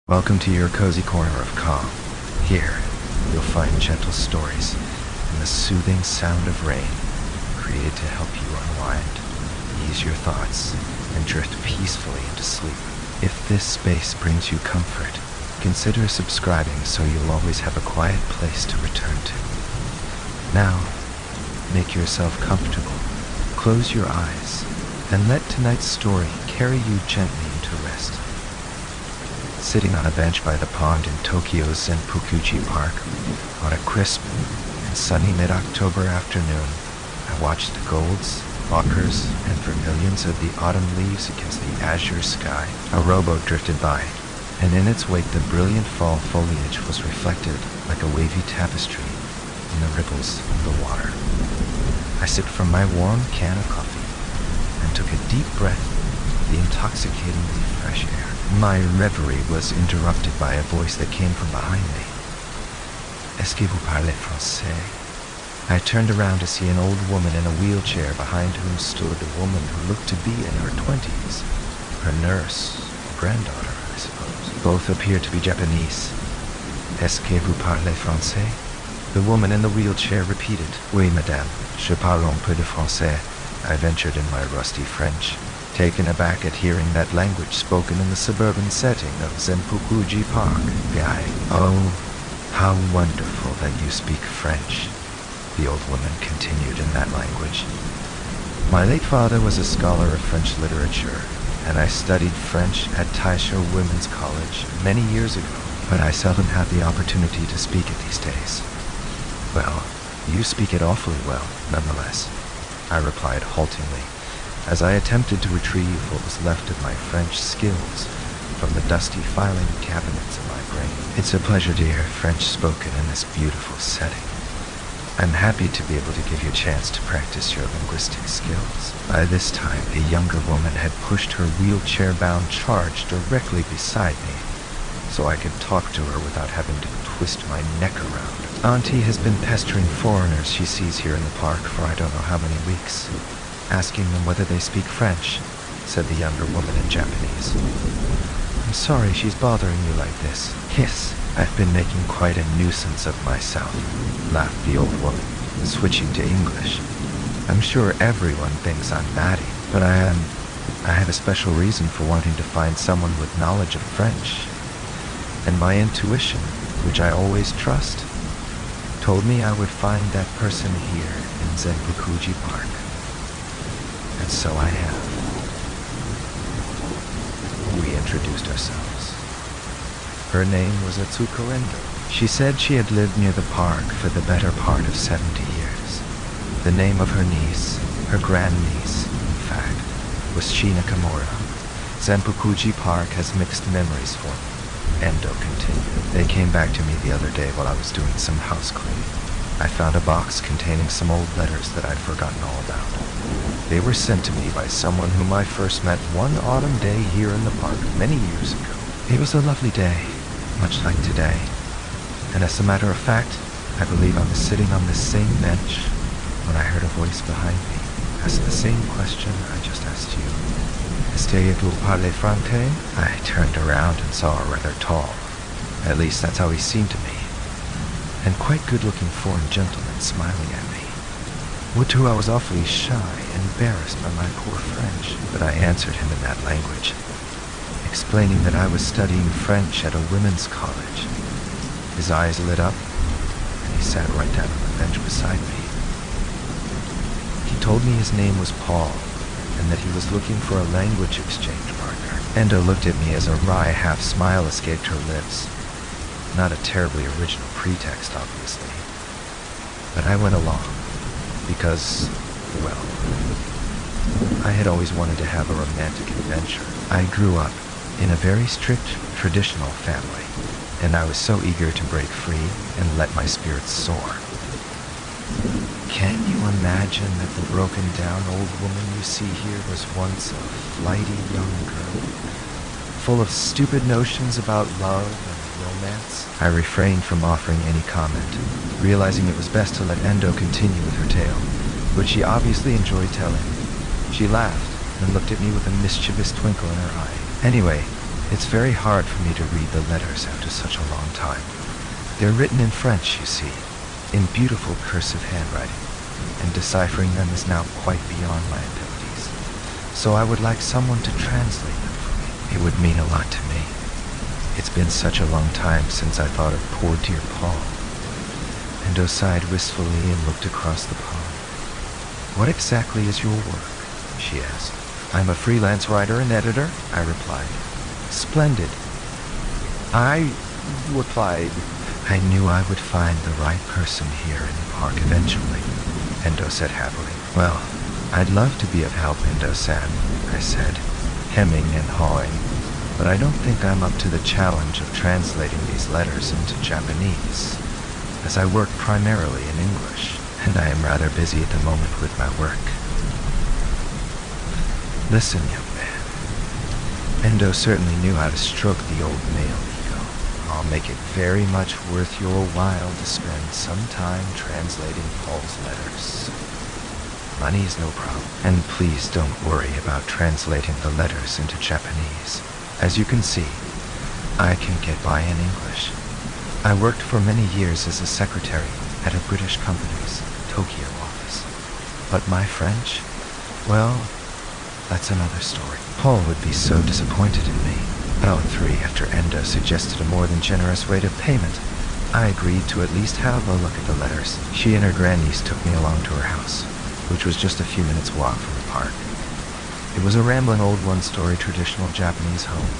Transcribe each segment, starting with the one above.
Welcome to your cozy corner of calm. Here, you'll find gentle stories and the soothing sound of rain, created to help you unwind, ease your thoughts, and drift peacefully into sleep. If this space brings you comfort, consider subscribing so you'll always have a quiet place to return to. Now, make yourself comfortable, close your eyes, and let tonight's story carry you gently into rest. Sitting on a bench by the pond in Tokyo's Zenpukuji Park, on a crisp and sunny mid-October afternoon, I watched the golds, ochres, and vermilions of the autumn leaves against the azure sky. A rowboat drifted by, and in its wake the brilliant fall foliage was reflected like a wavy tapestry in the ripples of the water. I sipped from my warm can of coffee and took a deep breath of the intoxicatingly fresh air. My reverie was interrupted by a voice that came from behind me. Est-ce que vous parlez français? I turned around to see an old woman in a wheelchair behind whom stood a woman who looked to be in her 20s. Her nurse, granddaughter, I suppose. Both appeared to be Japanese. Est-ce que vous parlez français? The woman in the wheelchair repeated. Oui, madame, je parle un peu de français, I ventured in my rusty French, taken aback at hearing that language spoken in the suburban setting of Zenpukuji Park. Oh, how wonderful that you speak French, the old woman continued in that language. My late father was a scholar of French literature, and I studied French at Taisho Women's College many years ago, but I seldom have the opportunity to speak it these days. Well, you speak it awfully well, nonetheless, I replied haltingly, as I attempted to retrieve what was left of my French skills from the dusty filing cabinets of my brain. It's a pleasure to hear French spoken in this beautiful setting. I'm happy to be able to give you a chance to practice your linguistic skills. By this time, a younger woman had pushed her wheelchair-bound charge directly beside me, so I could talk to her without having to twist my neck around. Auntie has been pestering foreigners she sees here in the park for I don't know how many weeks, asking them whether they speak French, said the younger woman in Japanese. I'm sorry she's bothering you like this. Yes, I've been making quite a nuisance of myself, laughed the old woman, switching to English. I'm sure everyone thinks I'm batty, but I have a special reason for wanting to find someone with knowledge of French. And my intuition, which I always trust, told me I would find that person here in Zenpukuji Park. And so I have. We introduced ourselves. Her name was Atsuko Endo. She said she had lived near the park for the better part of 70 years. The name of her niece, her grandniece, in fact, was Shina Kimura. Zenpukuji Park has mixed memories for me, Endo continued. They came back to me the other day while I was doing some house cleaning. I found a box containing some old letters that I'd forgotten all about. They were sent to me by someone whom I first met one autumn day here in the park many years ago. It was a lovely day, much like today. And as a matter of fact, I believe I was sitting on this same bench when I heard a voice behind me ask the same question I just asked you. Est-ce que vous parlez français? I turned around and saw a rather tall, at least that's how he seemed to me, and quite good-looking foreign gentleman smiling at me. Would too I was awfully shy and embarrassed by my poor French, but I answered him in that language, explaining that I was studying French at a women's college. His eyes lit up, and he sat right down on the bench beside me. He told me his name was Paul, and that he was looking for a language exchange partner. Endo looked at me as a wry half-smile escaped her lips. Not a terribly original pretext, obviously. But I went along, because, well, I had always wanted to have a romantic adventure. I grew up in a very strict, traditional family, and I was so eager to break free and let my spirits soar. Can you imagine that the broken-down old woman you see here was once a flighty young girl, full of stupid notions about love and romance? I refrained from offering any comment, realizing it was best to let Endo continue with her tale, which she obviously enjoyed telling. She laughed and looked at me with a mischievous twinkle in her eye. Anyway, It's very hard for me to read the letters after such a long time. They're written in French, you see, in beautiful cursive handwriting, and deciphering them is now quite beyond my abilities. So I would like someone to translate them for me. It would mean a lot to me. It's been such a long time since I thought of poor dear Paul. Endo sighed wistfully and looked across the pond. What exactly is your work? She asked. I'm a freelance writer and editor, I replied. Splendid. I replied, I knew I would find the right person here in the park eventually, Endo said happily. Well, I'd love to be of help, Endo-san, I said, hemming and hawing, but I don't think I'm up to the challenge of translating these letters into Japanese, as I work primarily in English, and I am rather busy at the moment with my work. Listen, young man. Endo certainly knew how to stroke the old male ego. I'll make it very much worth your while to spend some time translating Paul's letters. Money is no problem, and please don't worry about translating the letters into Japanese. As you can see, I can get by in English. I worked for many years as a secretary at a British company's Tokyo office. But my French, well, that's another story. Paul would be so disappointed in me. About 3 after Endo suggested a more than generous rate of payment, I agreed to at least have a look at the letters. She and her grandniece took me along to her house, which was just a few minutes' walk from the park. It was a rambling old one-story traditional Japanese home,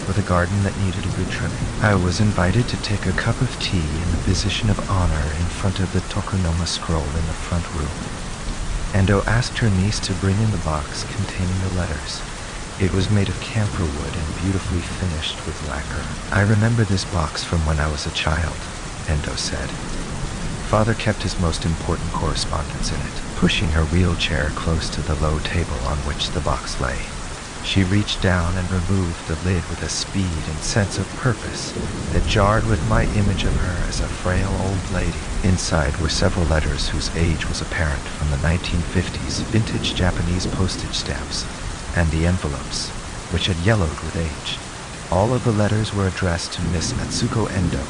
with a garden that needed a good trimming. I was invited to take a cup of tea in the position of honor in front of the tokonoma scroll in the front room. Endo asked her niece to bring in the box containing the letters. It was made of camphor wood and beautifully finished with lacquer. I remember this box from when I was a child, Endo said. Father kept his most important correspondence in it, pushing her wheelchair close to the low table on which the box lay. She reached down and removed the lid with a speed and sense of purpose that jarred with my image of her as a frail old lady. Inside were several letters whose age was apparent from the 1950s vintage Japanese postage stamps, and the envelopes, which had yellowed with age. All of the letters were addressed to Miss Atsuko Endo,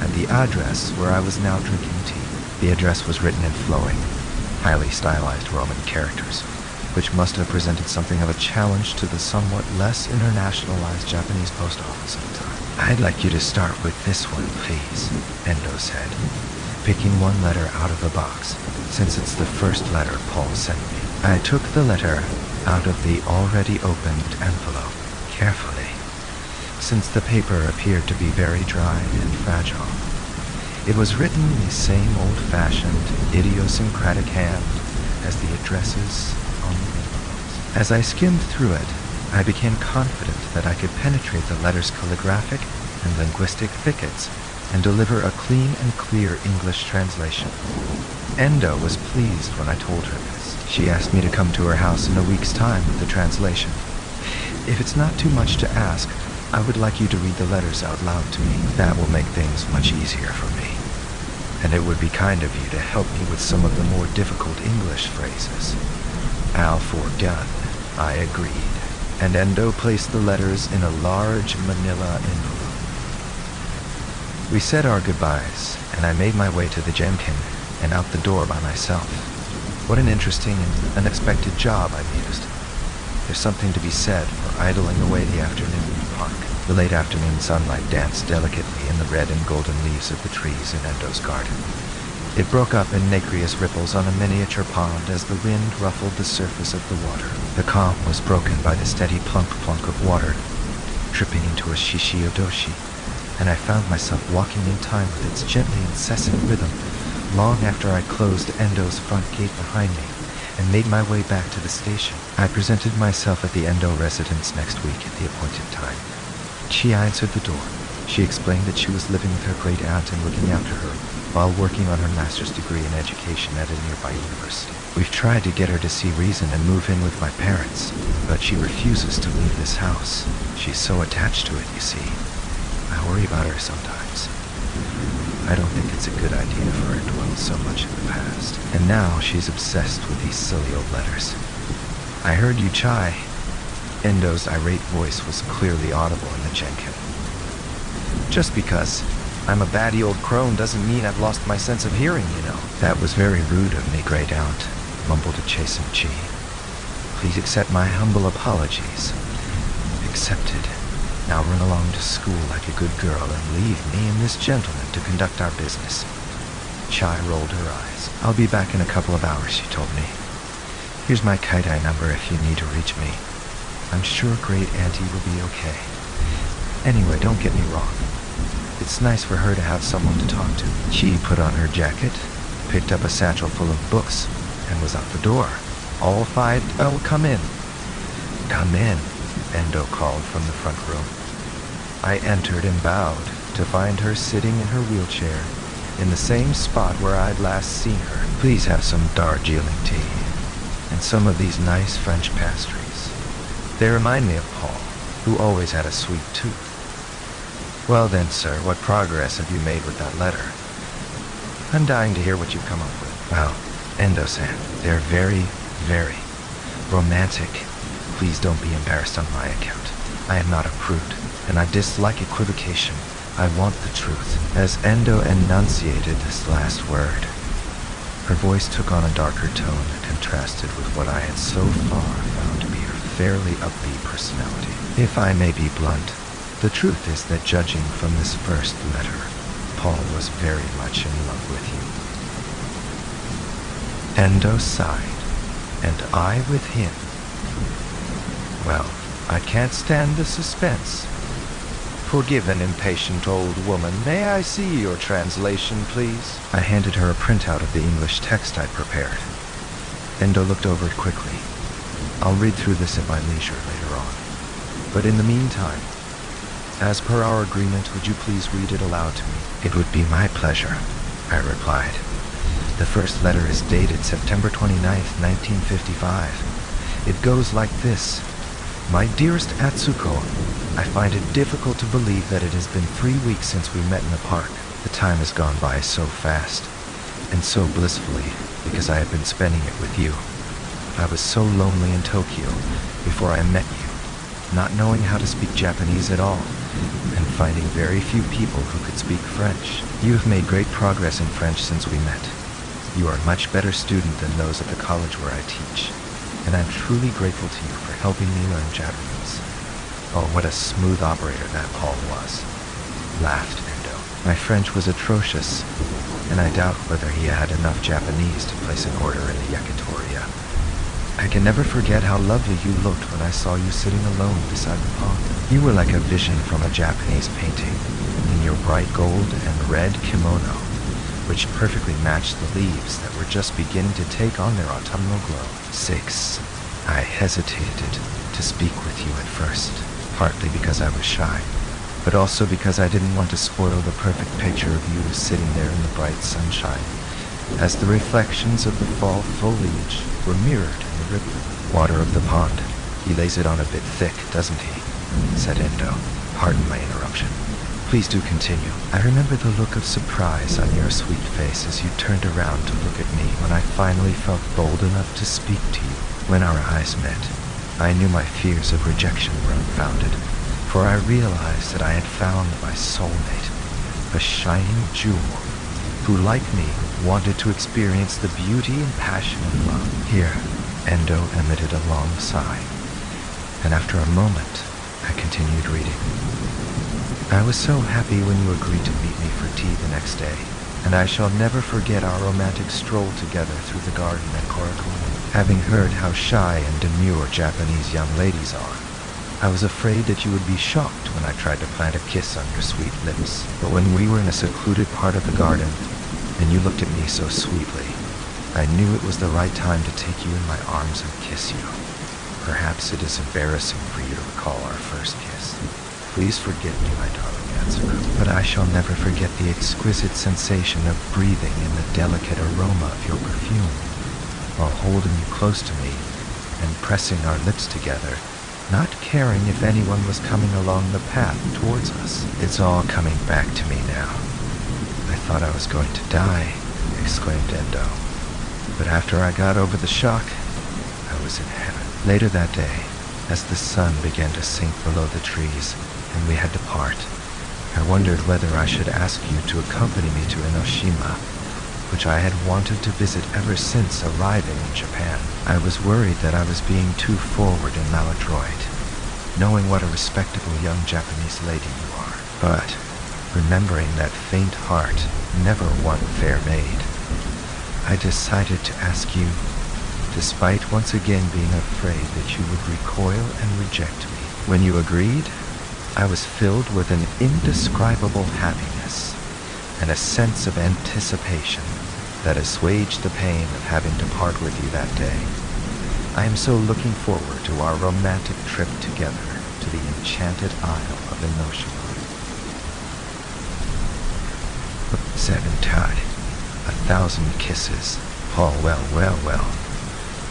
and the address where I was now drinking tea. The address was written in flowing, highly stylized Roman characters, which must have presented something of a challenge to the somewhat less internationalized Japanese post office at the time. I'd like you to start with this one, please, Endo said, picking one letter out of the box, since it's the first letter Paul sent me. I took the letter out of the already opened envelope carefully, since the paper appeared to be very dry and fragile. It was written in the same old-fashioned, idiosyncratic hand as the addresses on the envelopes. As I skimmed through it, I became confident that I could penetrate the letter's calligraphic and linguistic thickets and deliver a clean and clear English translation. Endo was pleased when I told her this. She asked me to come to her house in a week's time with the translation. If it's not too much to ask, I would like you to read the letters out loud to me. That will make things much easier for me. And it would be kind of you to help me with some of the more difficult English phrases. Al forgun, I agreed, and Endo placed the letters in a large manila envelope. We said our goodbyes, and I made my way to the Genkin and out the door by myself. What an interesting and unexpected job, I mused. There's something to be said for idling away the afternoon in the park. The late afternoon sunlight danced delicately in the red and golden leaves of the trees in Endo's garden. It broke up in nacreous ripples on a miniature pond as the wind ruffled the surface of the water. The calm was broken by the steady plunk-plunk of water, tripping into a shishi-odoshi, and I found myself walking in time with its gently incessant rhythm long after I closed Endo's front gate behind me and made my way back to the station. I presented myself at the Endo residence next week at the appointed time. She answered the door. She explained that she was living with her great aunt and looking after her while working on her master's degree in education at a nearby university. We've tried to get her to see reason and move in with my parents, but she refuses to leave this house. She's so attached to it, you see. I worry about her sometimes. I don't think it's a good idea for her to dwell so much in the past. And now she's obsessed with these silly old letters. I heard you chai. Endo's irate voice was clearly audible in the Jenkin. Just because I'm a batty old crone doesn't mean I've lost my sense of hearing, you know. That was very rude of me, Great Aunt, mumbled a chastened Chi. Please accept my humble apologies. Accepted. Now run along to school like a good girl and leave me and this gentleman to conduct our business. Chai rolled her eyes. I'll be back in a couple of hours, she told me. Here's my kite-eye number if you need to reach me. I'm sure Great Auntie will be okay. Anyway, don't get me wrong. It's nice for her to have someone to talk to. She put on her jacket, picked up a satchel full of books, and was out the door. All five, oh, come in. Come in, Endo called from the front room. I entered and bowed to find her sitting in her wheelchair in the same spot where I'd last seen her. Please have some Darjeeling tea and some of these nice French pastries. They remind me of Paul, who always had a sweet tooth. Well then, sir, what progress have you made with that letter? I'm dying to hear what you've come up with. Well, Endo-san, they're very, very romantic. Please don't be embarrassed on my account. I am not a prude, and I dislike equivocation. I want the truth. As Endo enunciated this last word, her voice took on a darker tone that contrasted with what I had so far found to be her fairly upbeat personality. If I may be blunt, the truth is that judging from this first letter, Paul was very much in love with you. Endo sighed, and I with him. Well, I can't stand the suspense. Forgive an impatient old woman. May I see your translation, please? I handed her a printout of the English text I'd prepared. Endo looked over it quickly. I'll read through this at my leisure later on. But in the meantime, as per our agreement, would you please read it aloud to me? It would be my pleasure, I replied. The first letter is dated September 29th, 1955. It goes like this. My dearest Atsuko, I find it difficult to believe that it has been 3 weeks since we met in the park. The time has gone by so fast, and so blissfully, because I have been spending it with you. I was so lonely in Tokyo before I met you, not knowing how to speak Japanese at all, and finding very few people who could speak French. You have made great progress in French since we met. You are a much better student than those at the college where I teach, and I'm truly grateful to you for helping me learn Japanese. Oh, what a smooth operator that Paul was, laughed Endo. My French was atrocious, and I doubt whether he had enough Japanese to place an order in the yakitoriya. I can never forget how lovely you looked when I saw you sitting alone beside the pond. You were like a vision from a Japanese painting, in your bright gold and red kimono, which perfectly matched the leaves that were just beginning to take on their autumnal glow. 6. I hesitated to speak with you at first, partly because I was shy, but also because I didn't want to spoil the perfect picture of you sitting there in the bright sunshine, as the reflections of the fall foliage were mirrored in the rippling water of the pond. He lays it on a bit thick, doesn't he? Said Endo. Pardon my interruption. Please do continue. I remember the look of surprise on your sweet face as you turned around to look at me when I finally felt bold enough to speak to you. When our eyes met, I knew my fears of rejection were unfounded, for I realized that I had found my soulmate, a shining jewel, who, like me, wanted to experience the beauty and passion of love. Here, Endo emitted a long sigh, and after a moment, I continued reading. I was so happy when you agreed to meet me for tea the next day, and I shall never forget our romantic stroll together through the garden at Korakuen. Having heard how shy and demure Japanese young ladies are, I was afraid that you would be shocked when I tried to plant a kiss on your sweet lips. But when we were in a secluded part of the garden, and you looked at me so sweetly, I knew it was the right time to take you in my arms and kiss you. Perhaps it is embarrassing for you to recall our first kiss. Please forgive me, my darling Atsuko, but I shall never forget the exquisite sensation of breathing in the delicate aroma of your perfume, while holding you close to me and pressing our lips together, not caring if anyone was coming along the path towards us. It's all coming back to me now. I thought I was going to die, exclaimed Endo. But after I got over the shock, I was in heaven. Later that day, as the sun began to sink below the trees and we had to part. I wondered whether I should ask you to accompany me to Enoshima, which I had wanted to visit ever since arriving in Japan. I was worried that I was being too forward and maladroit, knowing what a respectable young Japanese lady you are. But remembering that faint heart never won fair maid, I decided to ask you, despite once again being afraid that you would recoil and reject me. When you agreed, I was filled with an indescribable happiness and a sense of anticipation that assuaged the pain of having to part with you that day. I am so looking forward to our romantic trip together to the enchanted isle of Enoshima. 7 Tide, 1,000 kisses. Oh, well.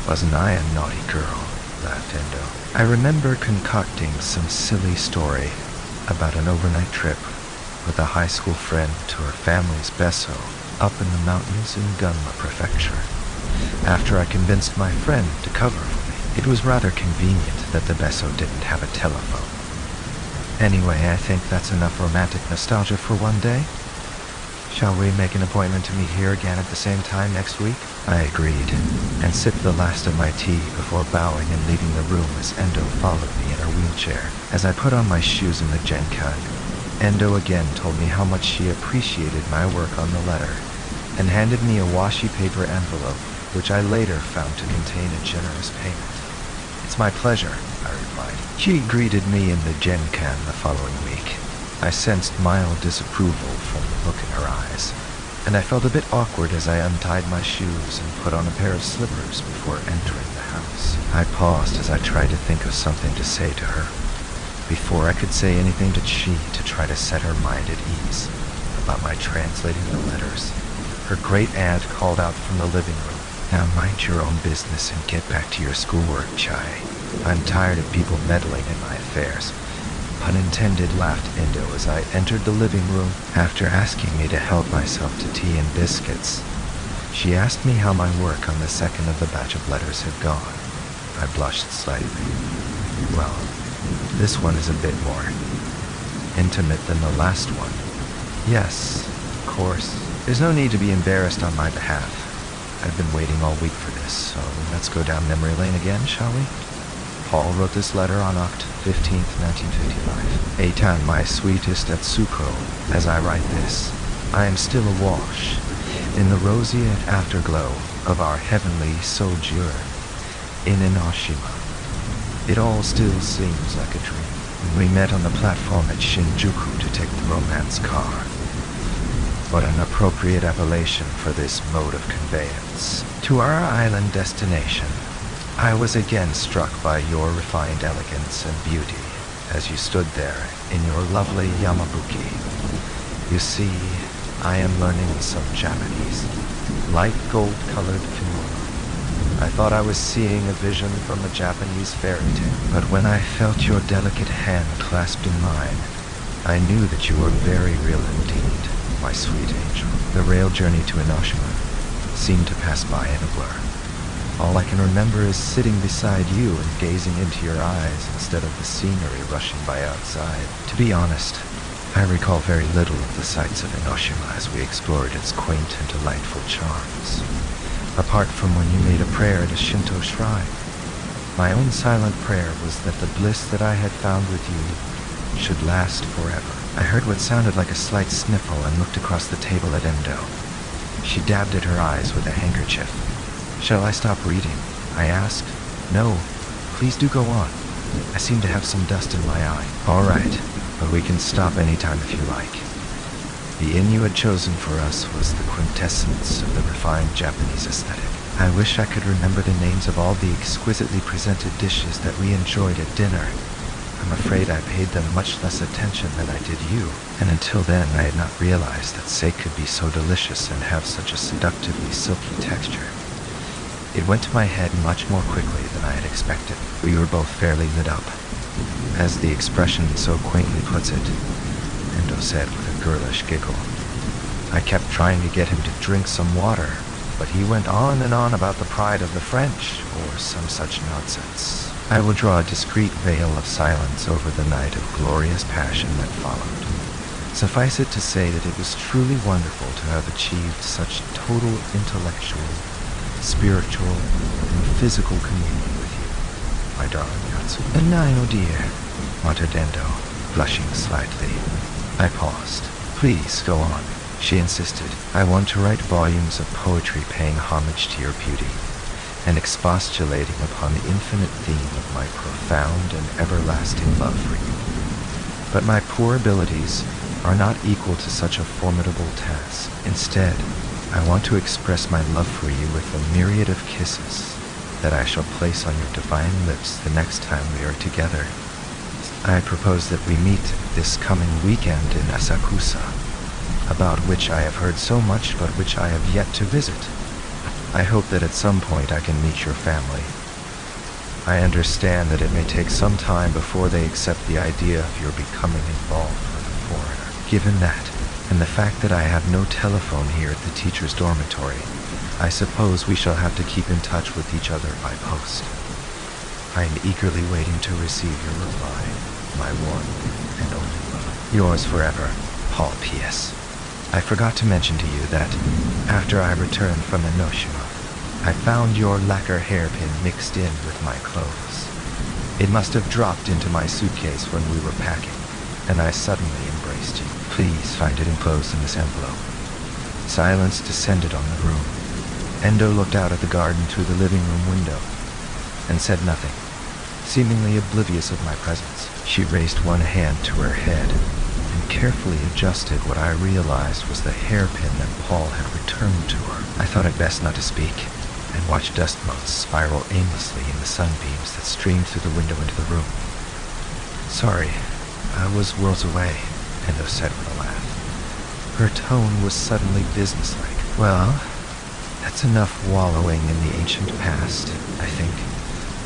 Wasn't I a naughty girl? Laughed Endo. I remember concocting some silly story about an overnight trip with a high school friend to her family's besso up in the mountains in Gunma Prefecture. After I convinced my friend to cover for me, it was rather convenient that the besso didn't have a telephone. Anyway, I think that's enough romantic nostalgia for one day. Shall we make an appointment to meet here again at the same time next week? I agreed, and sipped the last of my tea before bowing and leaving the room as Endo followed me in her wheelchair. As I put on my shoes in the Genkan, Endo again told me how much she appreciated my work on the letter, and handed me a washi paper envelope, which I later found to contain a generous payment. It's my pleasure, I replied. She greeted me in the Genkan the following week. I sensed mild disapproval from the look in her eyes, and I felt a bit awkward as I untied my shoes and put on a pair of slippers before entering the house. I paused as I tried to think of something to say to her. Before I could say anything did she to try to set her mind at ease about my translating the letters. Her great aunt called out from the living room, "Now mind your own business and get back to your schoolwork, Chai. I'm tired of people meddling in my affairs." Pun intended, laughed Endo as I entered the living room. After asking me to help myself to tea and biscuits, she asked me how my work on the second of the batch of letters had gone. I blushed slightly. Well, this one is a bit more intimate than the last one. Yes, of course. There's no need to be embarrassed on my behalf. I've been waiting all week for this, so let's go down memory lane again, shall we? Paul wrote this letter on October 15th, 1955. Eitan, my sweetest Atsuko, as I write this, I am still awash in the roseate afterglow of our heavenly sojourn in Enoshima. It all still seems like a dream. We met on the platform at Shinjuku to take the romance car. What an appropriate appellation for this mode of conveyance. To our island destination, I was again struck by your refined elegance and beauty as you stood there in your lovely Yamabuki. You see, I am learning some Japanese. Light gold-colored kimono. I thought I was seeing a vision from a Japanese fairy tale, but when I felt your delicate hand clasped in mine, I knew that you were very real indeed, my sweet angel. The rail journey to Enoshima seemed to pass by in a blur. All I can remember is sitting beside you and gazing into your eyes instead of the scenery rushing by outside. To be honest, I recall very little of the sights of Enoshima as we explored its quaint and delightful charms, apart from when you made a prayer at a Shinto shrine. My own silent prayer was that the bliss that I had found with you should last forever. I heard what sounded like a slight sniffle and looked across the table at Endo. She dabbed at her eyes with a handkerchief. Shall I stop reading? I asked. No, please do go on. I seem to have some dust in my eye. All right, but we can stop anytime if you like. The inn you had chosen for us was the quintessence of the refined Japanese aesthetic. I wish I could remember the names of all the exquisitely presented dishes that we enjoyed at dinner. I'm afraid I paid them much less attention than I did you, and until then I had not realized that steak could be so delicious and have such a seductively silky texture. It went to my head much more quickly than I had expected. We were both fairly lit up, as the expression so quaintly puts it, Endo said with a girlish giggle. I kept trying to get him to drink some water, but he went on and on about the pride of the French, or some such nonsense. I will draw a discreet veil of silence over the night of glorious passion that followed. Suffice it to say that it was truly wonderful to have achieved such total intellectual, spiritual, and physical communion with you, my darling Yatsu. And nine, oh dear, muttered Endo, blushing slightly. I paused. Please, go on, she insisted. I want to write volumes of poetry paying homage to your beauty, and expostulating upon the infinite theme of my profound and everlasting love for you. But my poor abilities are not equal to such a formidable task. Instead, I want to express my love for you with a myriad of kisses that I shall place on your divine lips the next time we are together. I propose that we meet this coming weekend in Asakusa, about which I have heard so much but which I have yet to visit. I hope that at some point I can meet your family. I understand that it may take some time before they accept the idea of your becoming involved with a foreigner. Given that, and the fact that I have no telephone here at the teacher's dormitory, I suppose we shall have to keep in touch with each other by post. I am eagerly waiting to receive your reply, my one and only love. Yours forever, Paul P.S. I forgot to mention to you that, after I returned from Enoshima, I found your lacquer hairpin mixed in with my clothes. It must have dropped into my suitcase when we were packing, and I suddenly embraced you. Please find it enclosed in this envelope. Silence descended on the room. Endo looked out at the garden through the living room window, and said nothing, seemingly oblivious of my presence. She raised one hand to her head, and carefully adjusted what I realized was the hairpin that Paul had returned to her. I thought it best not to speak, and watched dust motes spiral aimlessly in the sunbeams that streamed through the window into the room. Sorry, I was worlds away, Endo said with a laugh. Her tone was suddenly businesslike. Well, that's enough wallowing in the ancient past, I think,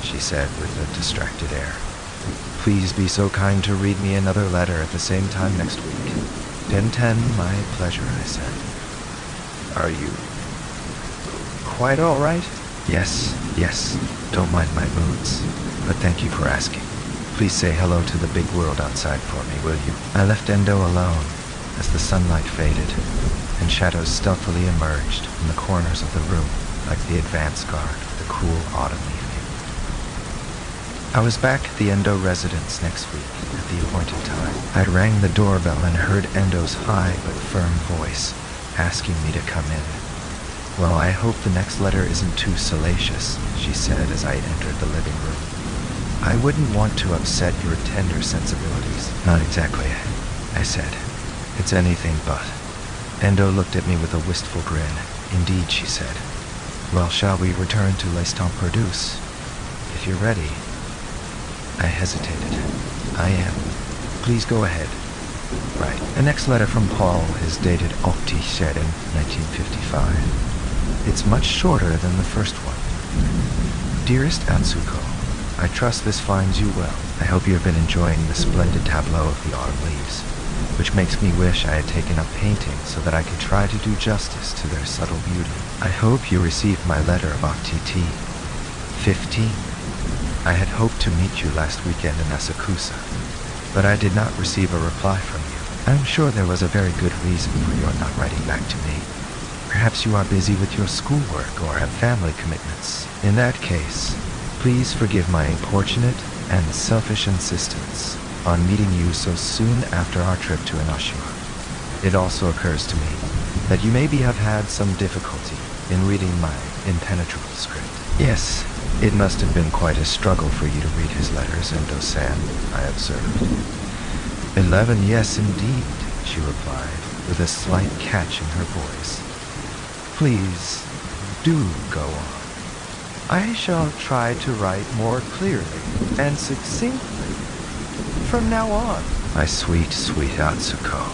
she said with a distracted air. Please be so kind to read me another letter at the same time next week. 10:10, my pleasure, I said. Are you quite all right? Yes, don't mind my moods, but thank you for asking. Please say hello to the big world outside for me, will you? I left Endo alone as the sunlight faded, and shadows stealthily emerged from the corners of the room like the advance guard of the cool autumn evening. I was back at the Endo residence next week at the appointed time. I'd rang the doorbell and heard Endo's high but firm voice asking me to come in. Well, I hope the next letter isn't too salacious, she said as I entered the living room. I wouldn't want to upset your tender sensibilities. Not exactly, I said. It's anything but. Endo looked at me with a wistful grin. Indeed, she said. Well, shall we return to L'Estampe Perdue? If you're ready. I hesitated. I am. Please go ahead. Right. The next letter from Paul is dated Octi Sheren, 1955. It's much shorter than the first one. Dearest Atsuko, I trust this finds you well. I hope you have been enjoying the splendid tableau of the autumn leaves, which makes me wish I had taken up painting so that I could try to do justice to their subtle beauty. I hope you received my letter of Octi T. 15. I had hoped to meet you last weekend in Asakusa, but I did not receive a reply from you. I'm sure there was a very good reason for your not writing back to me. Perhaps you are busy with your schoolwork or have family commitments. In that case, please forgive my importunate and selfish insistence on meeting you so soon after our trip to Enoshima. It also occurs to me that you maybe have had some difficulty in reading my impenetrable script. Yes, it must have been quite a struggle for you to read his letters, Endo-san, I observed. 11, yes indeed, she replied, with a slight catch in her voice. Please, do go on. I shall try to write more clearly and succinctly from now on. My sweet, sweet Atsuko.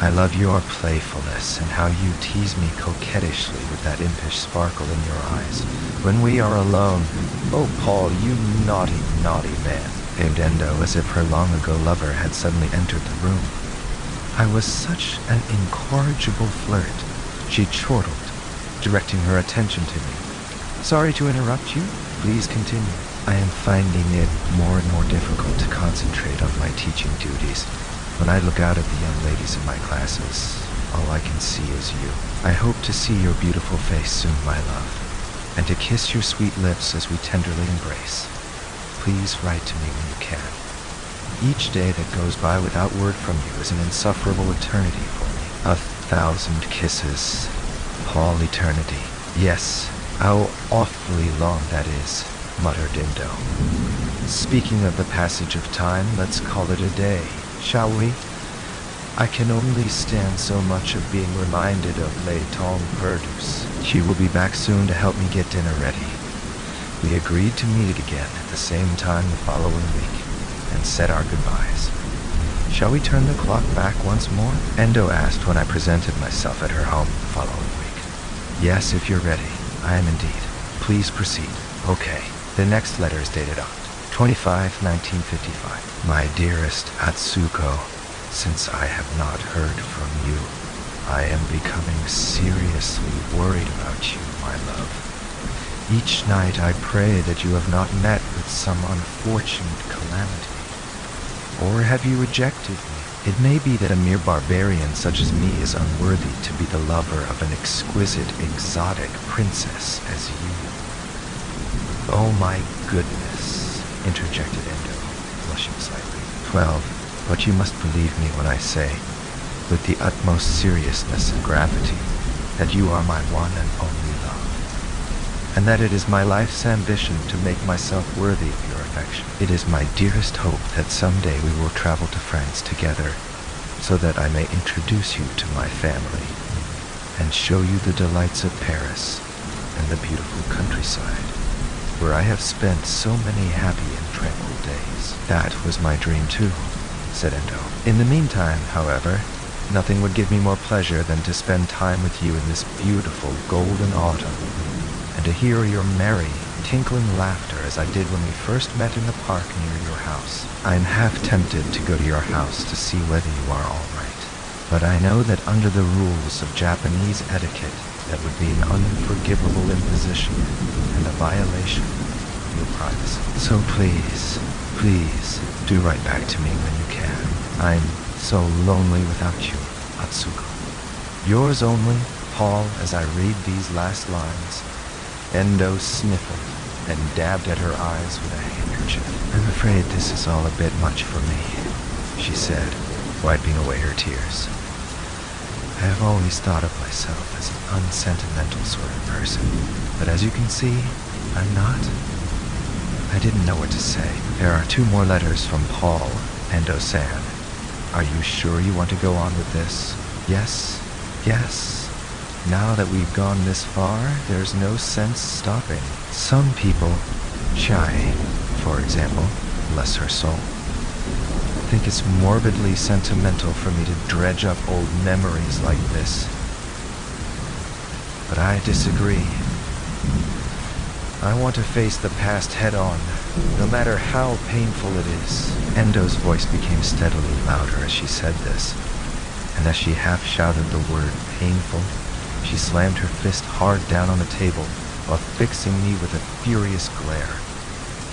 I love your playfulness and how you tease me coquettishly with that impish sparkle in your eyes when we are alone. Oh, Paul, you naughty, naughty man, aimed Endo as if her long-ago lover had suddenly entered the room. I was such an incorrigible flirt, she chortled, directing her attention to me. Sorry to interrupt you. Please continue. I am finding it more and more difficult to concentrate on my teaching duties. When I look out at the young ladies in my classes, all I can see is you. I hope to see your beautiful face soon, my love, and to kiss your sweet lips as we tenderly embrace. Please write to me when you can. Each day that goes by without word from you is an insufferable eternity for me. 1,000 kisses. Paul, eternity. Yes, how awfully long that is, muttered Indo. Speaking of the passage of time, let's call it a day, shall we? I can only stand so much of being reminded of Le Temps Perdu. She will be back soon to help me get dinner ready. We agreed to meet again at the same time the following week, and said our goodbyes. Shall we turn the clock back once more? Endo asked when I presented myself at her home the following week. Yes, if you're ready. I am indeed. Please proceed. Okay. The next letter is dated Oct. 25, 1955. My dearest Atsuko, since I have not heard from you, I am becoming seriously worried about you, my love. Each night I pray that you have not met with some unfortunate calamity. Or have you rejected me? It may be that a mere barbarian such as me is unworthy to be the lover of an exquisite, exotic princess as you. Oh my goodness, interjected Endo, blushing slightly. 12. But you must believe me when I say, with the utmost seriousness and gravity, that you are my one and only love, and that it is my life's ambition to make myself worthy of your affection. It is my dearest hope that someday we will travel to France together, so that I may introduce you to my family, and show you the delights of Paris and the beautiful countryside, where I have spent so many happy and tranquil days. That was my dream too, said Endo. In the meantime, however, nothing would give me more pleasure than to spend time with you in this beautiful golden autumn, and to hear your merry, tinkling laughter as I did when we first met in the park near your house. I am half tempted to go to your house to see whether you are all right, but I know that under the rules of Japanese etiquette, that would be an unforgivable imposition and a violation of your privacy. So please, please, do write back to me when you can. I'm so lonely without you, Atsuko. Yours only, Paul. As I read these last lines, Endo sniffled and dabbed at her eyes with a handkerchief. I'm afraid this is all a bit much for me, she said, wiping away her tears. I have always thought of myself as an unsentimental sort of person, but as you can see, I'm not. I didn't know what to say. There are 2 more letters from Paul and Osan. Are you sure you want to go on with this? Yes, yes. Now that we've gone this far, there's no sense stopping. Some people, Chai, for example, bless her soul, think it's morbidly sentimental for me to dredge up old memories like this. But I disagree. I want to face the past head-on, no matter how painful it is. Endo's voice became steadily louder as she said this, and as she half-shouted the word painful, she slammed her fist hard down on the table while fixing me with a furious glare.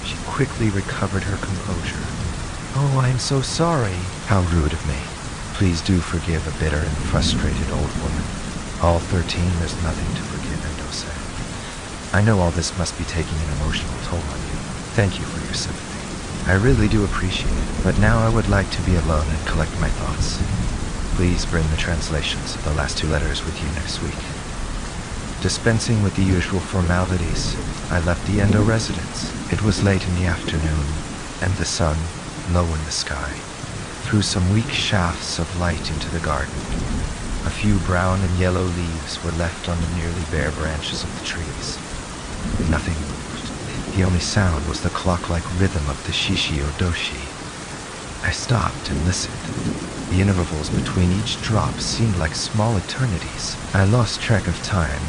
She quickly recovered her composure. Oh, I'm so sorry. How rude of me. Please do forgive a bitter and frustrated old woman. All 13, there's nothing to forgive, Endo said. I know all this must be taking an emotional toll on you. Thank you for your sympathy. I really do appreciate it, but now I would like to be alone and collect my thoughts. Please bring the translations of the last 2 letters with you next week. Dispensing with the usual formalities, I left the Endo residence. It was late in the afternoon, and the sun, low in the sky, threw some weak shafts of light into the garden. A few brown and yellow leaves were left on the nearly bare branches of the trees. Nothing moved. The only sound was the clock-like rhythm of the shishi or doshi. I stopped and listened. The intervals between each drop seemed like small eternities. I lost track of time,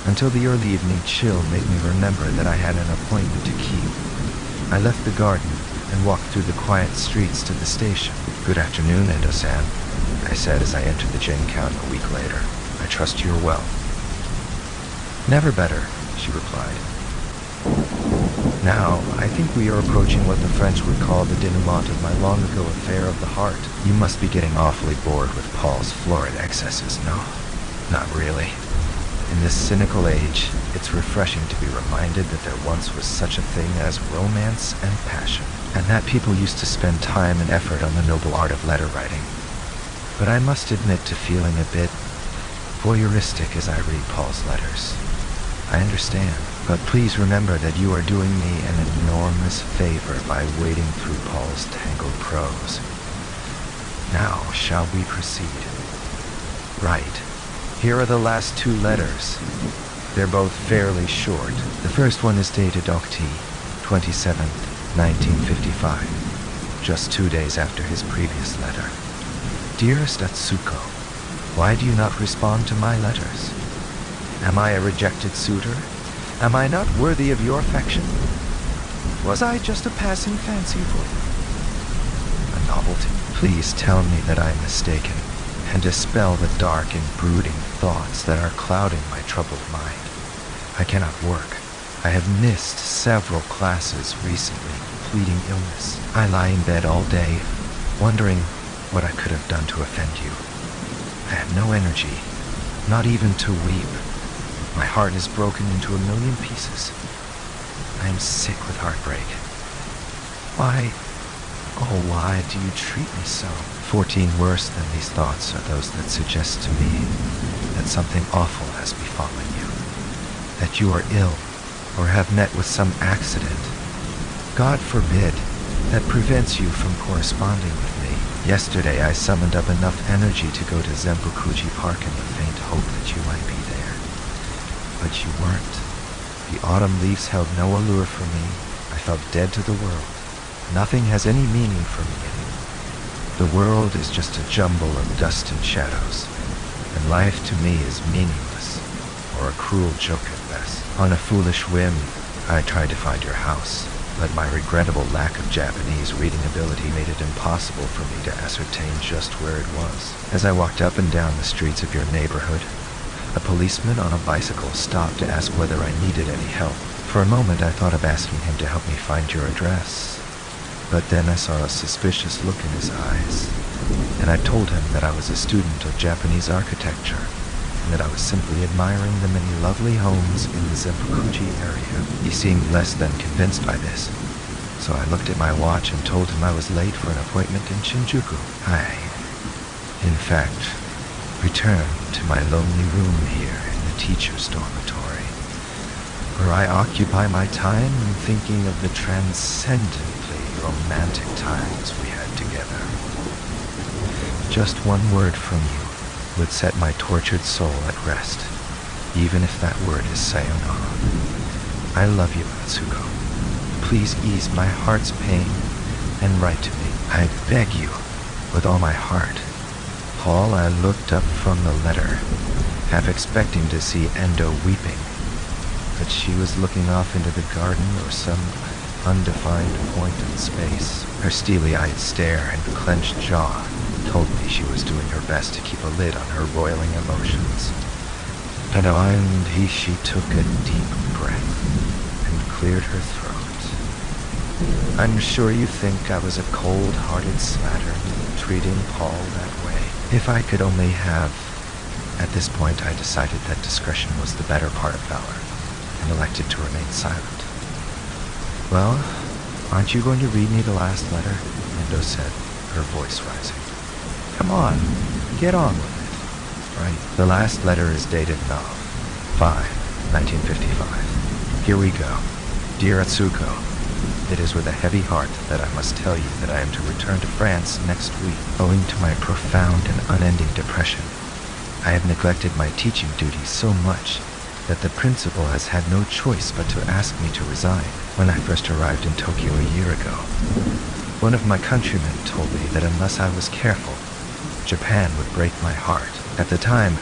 until the early evening chill made me remember that I had an appointment to keep. I left the garden and walked through the quiet streets to the station. Good afternoon, Endo-san, I said as I entered the Jinkan a week later. I trust you're well. Never better, she replied. Now, I think we are approaching what the French would call the denouement of my long-ago affair of the heart. You must be getting awfully bored with Paul's florid excesses, no? Not really. In this cynical age, it's refreshing to be reminded that there once was such a thing as romance and passion, and that people used to spend time and effort on the noble art of letter writing. But I must admit to feeling a bit voyeuristic as I read Paul's letters. I understand, but please remember that you are doing me an enormous favor by wading through Paul's tangled prose. Now, shall we proceed? Right. Here are the last two letters. They're both fairly short. The first one is dated Octi, 27th, 1955, just 2 days after his previous letter. Dearest Atsuko, why do you not respond to my letters? Am I a rejected suitor? Am I not worthy of your affection? Was I just a passing fancy for you? A novelty? Please tell me that I am mistaken, and dispel the dark and brooding thoughts that are clouding my troubled mind. I cannot work. I have missed several classes recently, pleading illness. I lie in bed all day, wondering what I could have done to offend you. I have no energy, not even to weep. My heart is broken into a million pieces. I am sick with heartbreak. Why, oh why do you treat me so? 14 worse than these thoughts are those that suggest to me that something awful has befallen you, that you are ill or have met with some accident. God forbid that prevents you from corresponding with me. Yesterday I summoned up enough energy to go to Zempukuji Park in the faint hope that you might be there. But you weren't. The autumn leaves held no allure for me. I felt dead to the world. Nothing has any meaning for me anymore. The world is just a jumble of dust and shadows, and life to me is meaningless, or a cruel joke at best. On a foolish whim, I tried to find your house, but my regrettable lack of Japanese reading ability made it impossible for me to ascertain just where it was. As I walked up and down the streets of your neighborhood, a policeman on a bicycle stopped to ask whether I needed any help. For a moment I thought of asking him to help me find your address, but then I saw a suspicious look in his eyes, and I told him that I was a student of Japanese architecture, and that I was simply admiring the many lovely homes in the Zempukuji area. He seemed less than convinced by this, so I looked at my watch and told him I was late for an appointment in Shinjuku. I, in fact, returned to my lonely room here in the teacher's dormitory, where I occupy my time in thinking of the transcendently romantic times we had together. Just one word from you would set my tortured soul at rest, even if that word is sayonara. I love you, Atsuko. Please ease my heart's pain and write to me. I beg you, with all my heart. Paul, I looked up from the letter, half expecting to see Endo weeping, but she was looking off into the garden or some undefined point in space. Her steely-eyed stare and clenched jaw told me she was doing her best to keep a lid on her roiling emotions. And she took a deep breath and cleared her throat. I'm sure you think I was a cold-hearted slattern, treating Paul that way. If I could only have... At this point I decided that discretion was the better part of valor, and elected to remain silent. Well, aren't you going to read me the last letter? Endo said, her voice rising. Come on, get on with it. Right. The last letter is dated Nav, 5, 1955. Here we go. Dear Atsuko, it is with a heavy heart that I must tell you that I am to return to France next week. Owing to my profound and unending depression, I have neglected my teaching duties so much that the principal has had no choice but to ask me to resign. When I first arrived in Tokyo a year ago, one of my countrymen told me that unless I was careful, Japan would break my heart. At the time,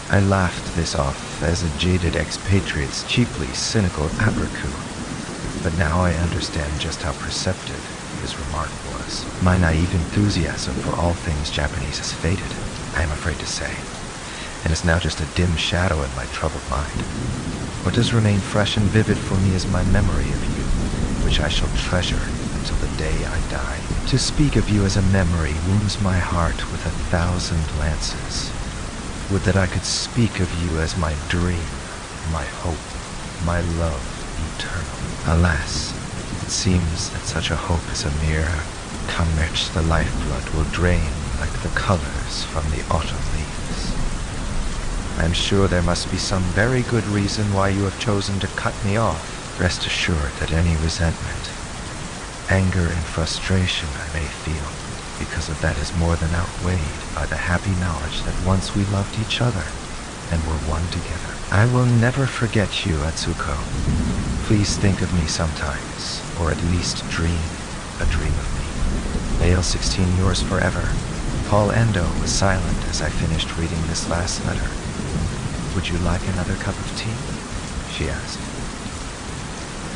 I laughed this off as a jaded expatriate's cheaply cynical abracou, but now I understand just how perceptive his remark was. My naive enthusiasm for all things Japanese has faded, I am afraid to say, and is now just a dim shadow in my troubled mind. What does remain fresh and vivid for me is my memory of you, which I shall treasure until the day I die. To speak of you as a memory wounds my heart with 1,000 lances. Would that I could speak of you as my dream, my hope, my love eternal. Alas, it seems that such a hope is a mirror, come which the lifeblood will drain like the colors from the autumn leaves. I am sure there must be some very good reason why you have chosen to cut me off. Rest assured that any resentment, anger, and frustration I may feel because of that is more than outweighed by the happy knowledge that once we loved each other and were one together. I will never forget you, Atsuko. Please think of me sometimes, or at least dream a dream of me. Male 16, yours forever. Paul Endo was silent as I finished reading this last letter. Would you like another cup of tea? She asked.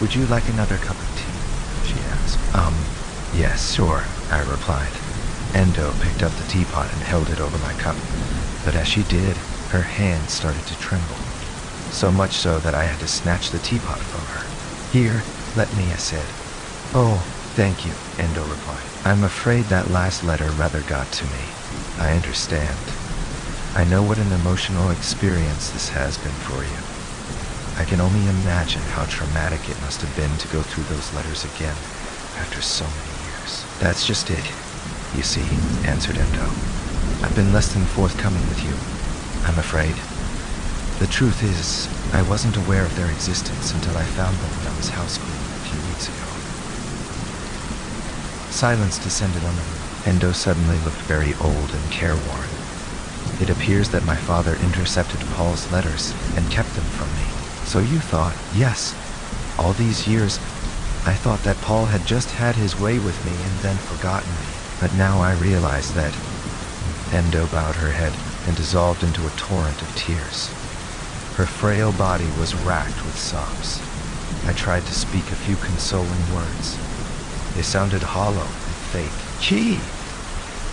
Would you like another cup of tea? She asked. Yes, sure, I replied. Endo picked up the teapot and held it over my cup, but as she did, her hand started to tremble. So much so that I had to snatch the teapot from her. Here, let me, I said. Oh, thank you, Endo replied. I'm afraid that last letter rather got to me. I understand. I know what an emotional experience this has been for you. I can only imagine how traumatic it must have been to go through those letters again after so many years. That's just it, you see, answered Endo. I've been less than forthcoming with you, I'm afraid. The truth is, I wasn't aware of their existence until I found them when I was house cleaning a few weeks ago. Silence descended on the room. Endo suddenly looked very old and careworn. It appears that my father intercepted Paul's letters and kept them from me. So you thought, yes, all these years, I thought that Paul had just had his way with me and then forgotten me. But now I realize that. Endo bowed her head and dissolved into a torrent of tears. Her frail body was racked with sobs. I tried to speak a few consoling words. They sounded hollow and fake. Chi!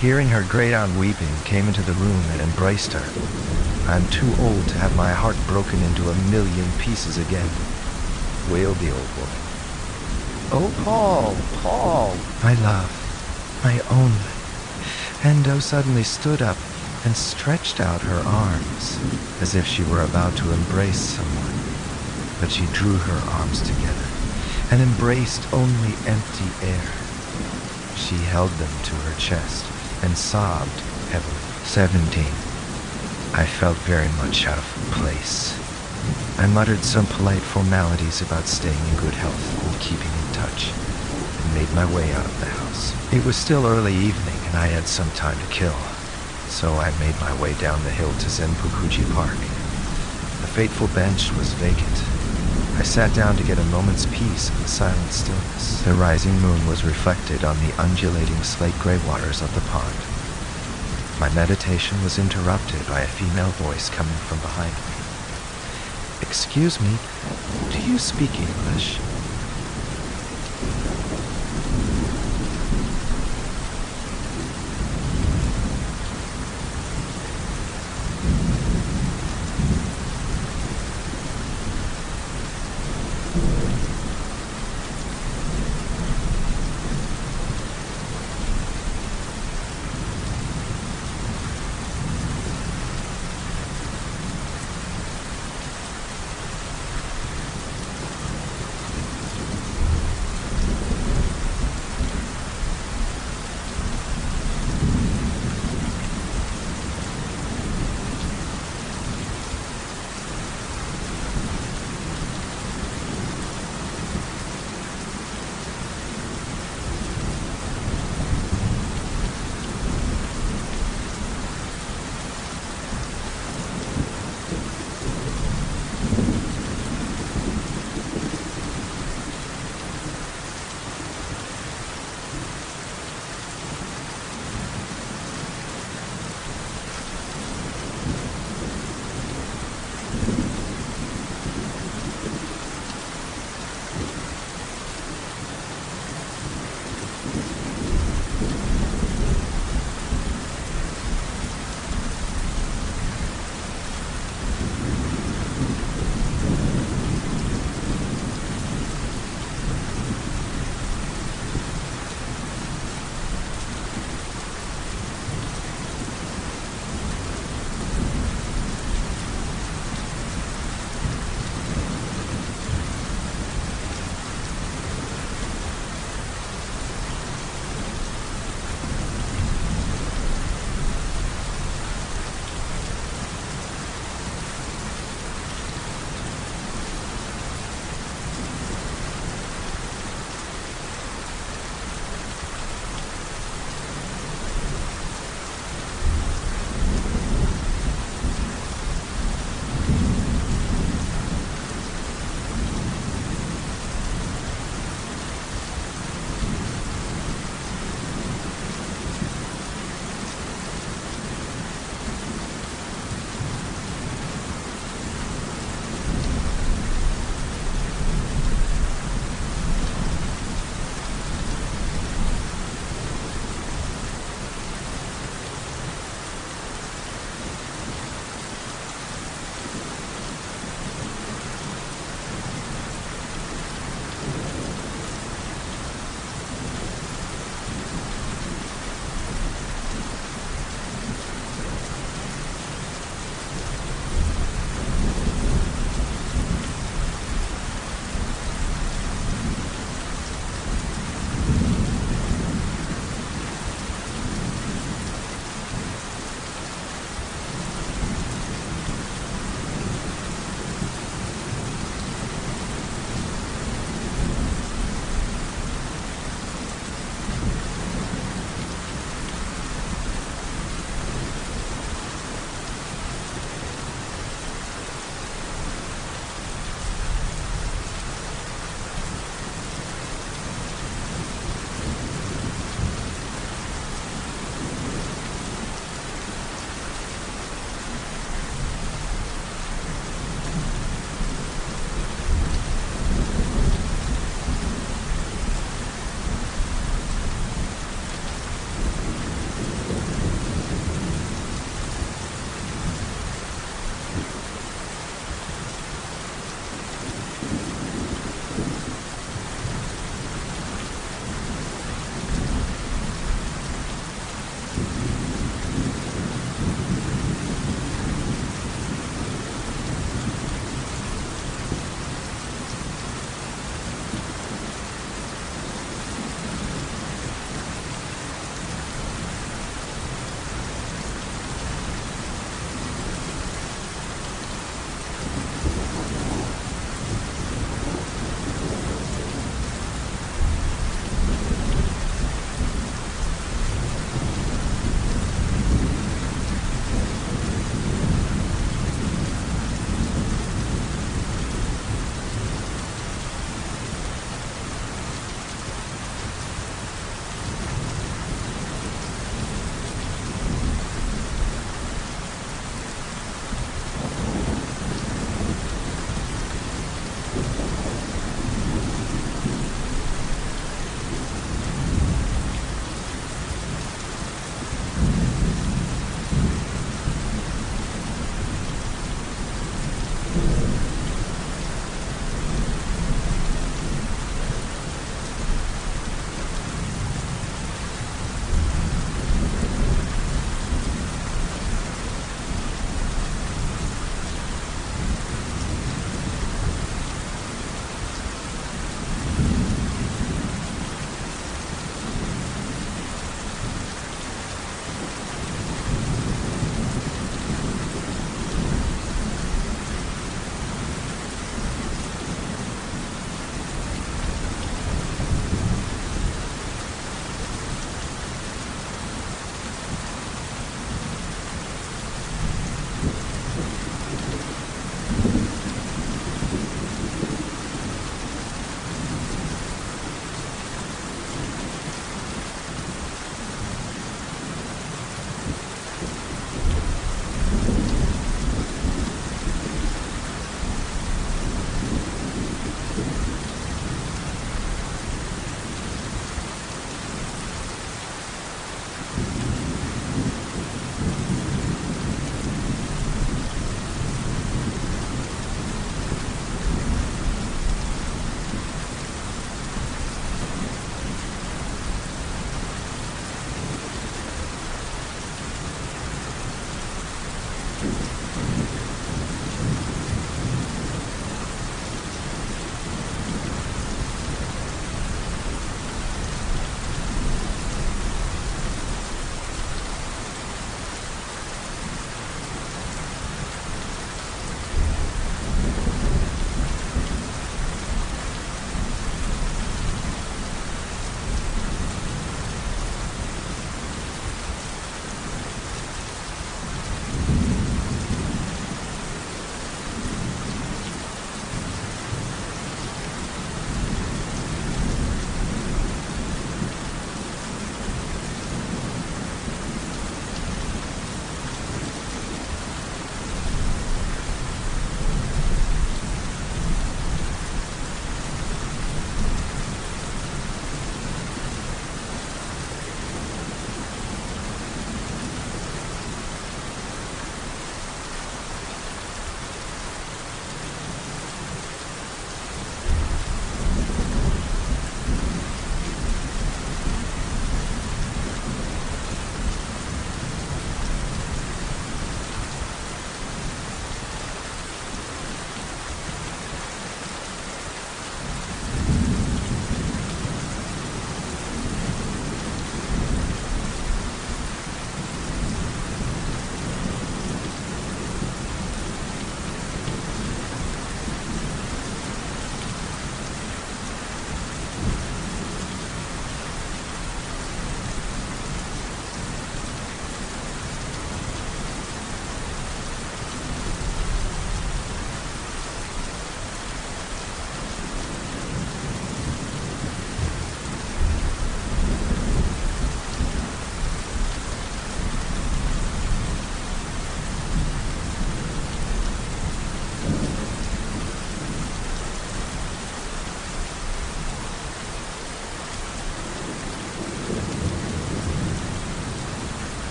Hearing her great-aunt weeping, came into the room and embraced her. I'm too old to have my heart broken into 1,000,000 pieces again, wailed the old woman. Oh, Paul, my love, my only. Endo suddenly stood up and stretched out her arms, as if she were about to embrace someone. But she drew her arms together and embraced only empty air. She held them to her chest and sobbed heavily. 17. I felt very much out of place. I muttered some polite formalities about staying in good health and keeping in touch, and made my way out of the house. It was still early evening and I had some time to kill, so I made my way down the hill to Zenpukuji Park. The fateful bench was vacant. I sat down to get a moment's peace in the silent stillness. The rising moon was reflected on the undulating slate-gray waters of the pond. My meditation was interrupted by a female voice coming from behind me. Excuse me, do you speak English?